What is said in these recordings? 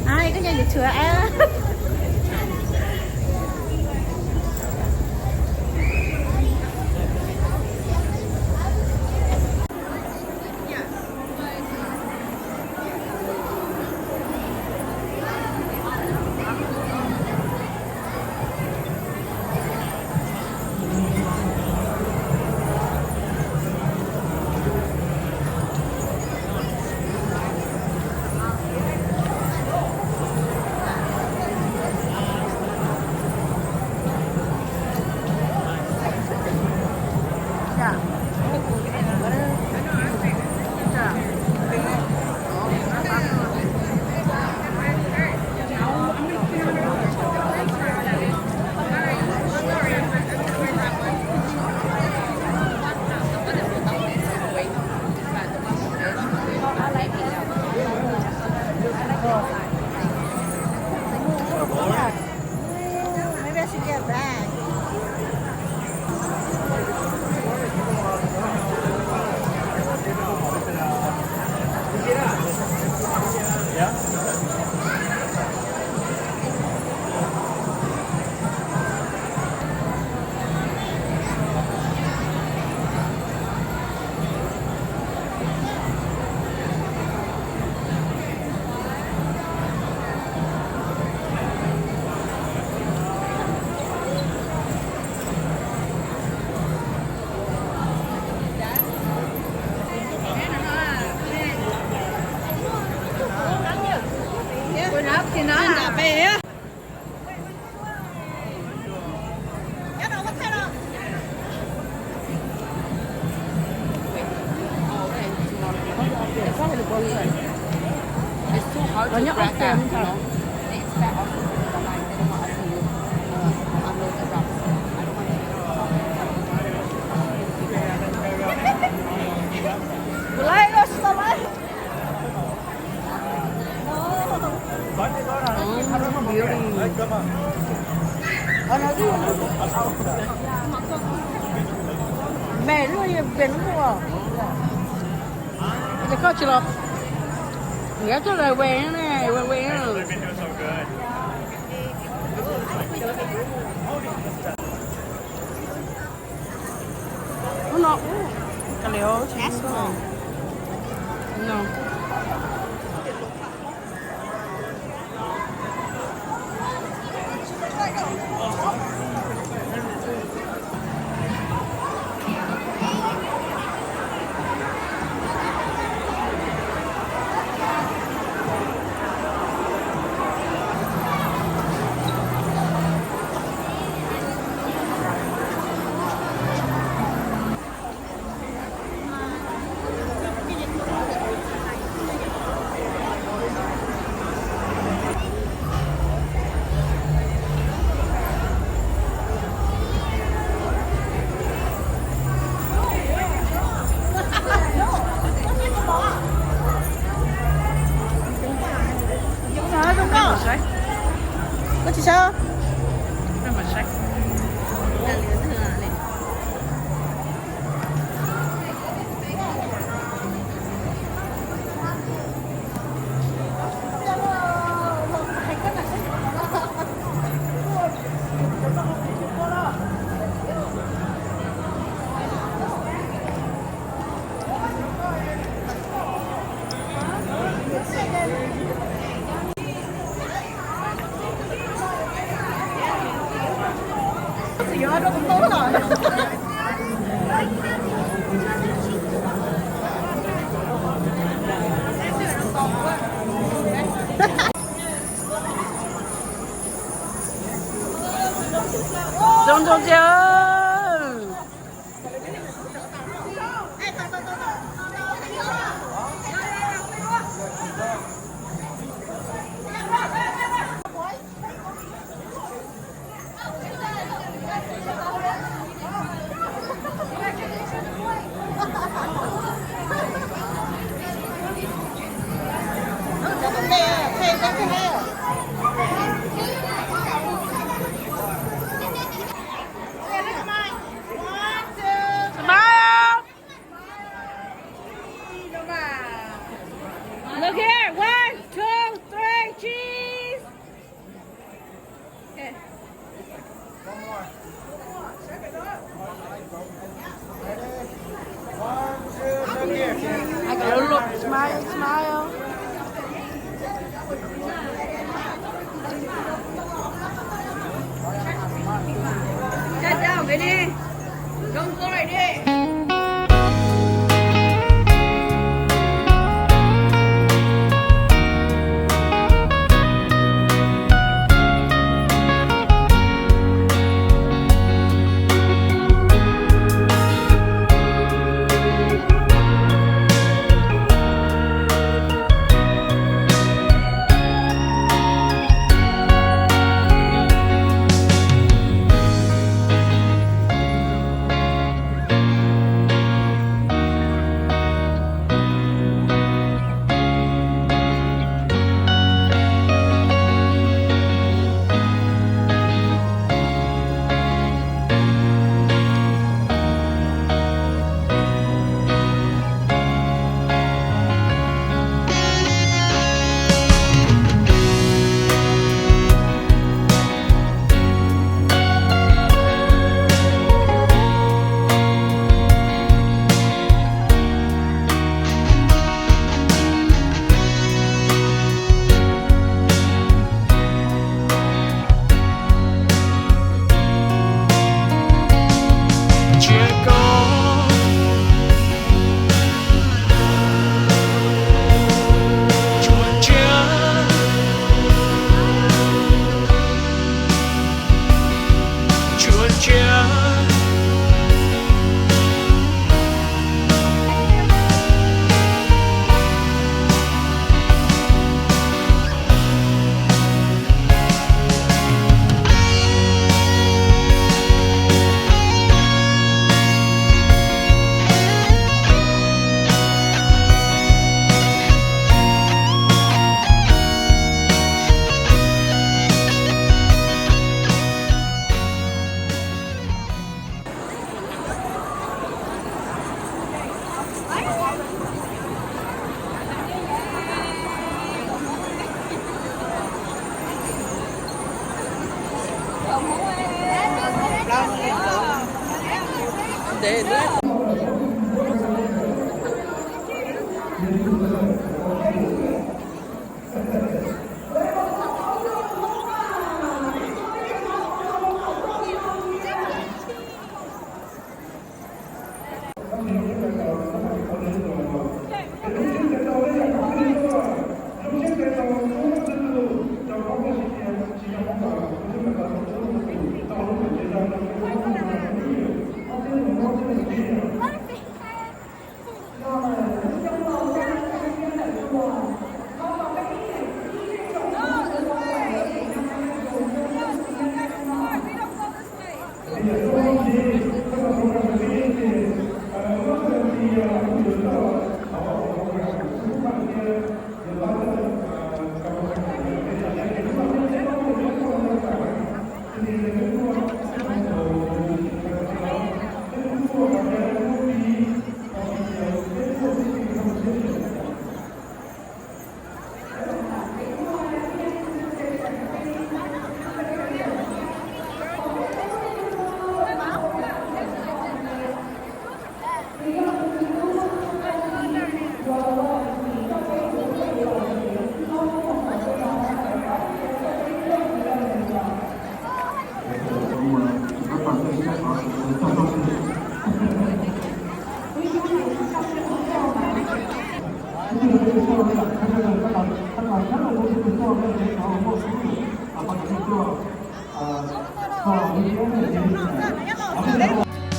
ai có nhà dịch sữa á. Maybe I should get back. Thì nó đã về á. Nó nhóc ốc kèm thôi. Lấy nó sao lấy? Mẹ luôn về đúng không? Để có chị lộc. Nhớ cho lời quen này, quen rồi. Nó cái liệu chát không? No. Có chị sao? Nó mà sách. Gió nó cũng tốt rồi. Trông trông chưa? Look here, one. 对对。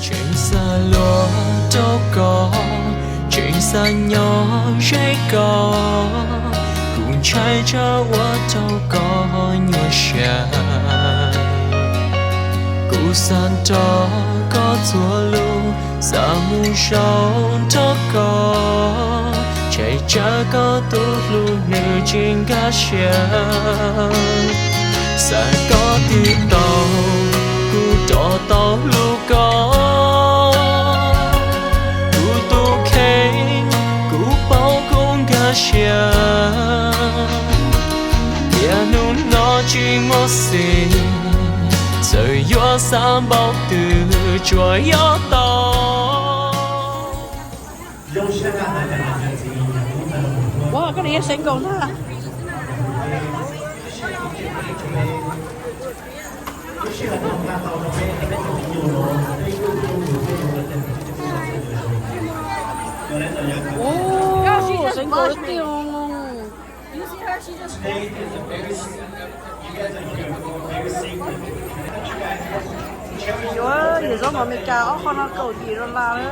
Chuyện xa lúa đâu có, chuyện xa nhỏ dễ có, cùng trai cho我đâu có nhỏ xa. Cụ san đó có thua lu, xa mu sâu đâu có, chạy cha có tu lu nữ trên gà xa. Xa có đi tàu, cụ đỏ tàu lu có. Nhà nụ nó chỉ một gì, trời gió xa bao từ chùa gió to. Wow, cái này xinh còn ha. Oh, xinh còn tiêu. Today is a very, you guys are here for a very sacred. Chúa, giờ gió mà mình chào con nó cầu gì rồi là đấy.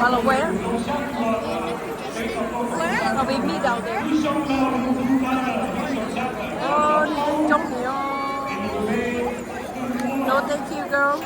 Mà là quét. Ở bên mi đầu đấy. Trông nhiều. No thank you girl.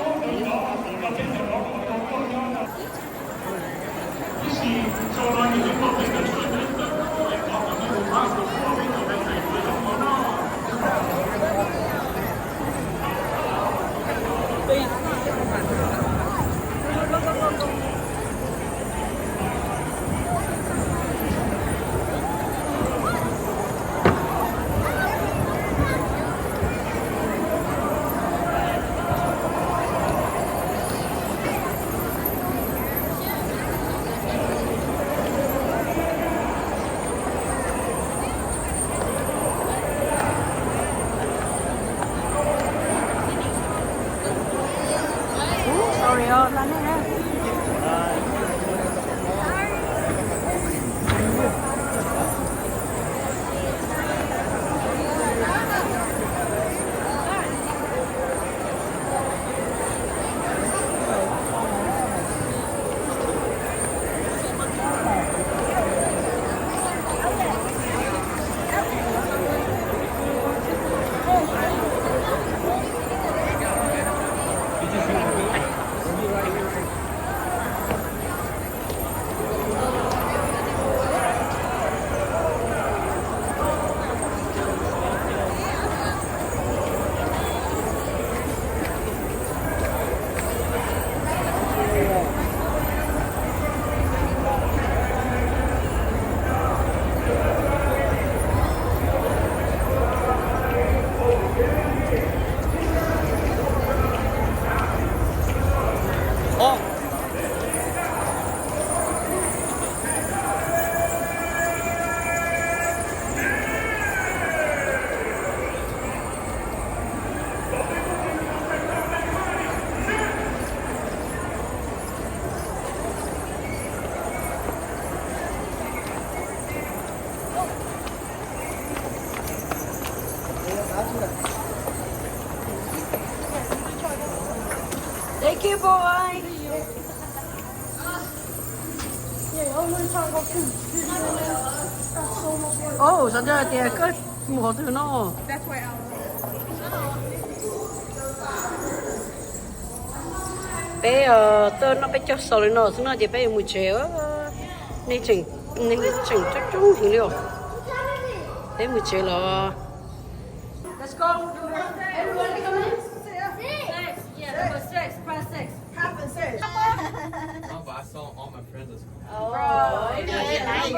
Thank you, boy. Oh, sao giờ thì có một thứ nó. Bây giờ tôi nó bây cho sầu lên nó, xong nó thì bây giờ một chiều nên chỉnh chắc chung thì liệu. Thế một chiều là. Let's go. Everybody come in. Six. Yeah, number 6. Press 6. Happen 6. Oh, but I saw all my friends at school. Oh, okay. Nice.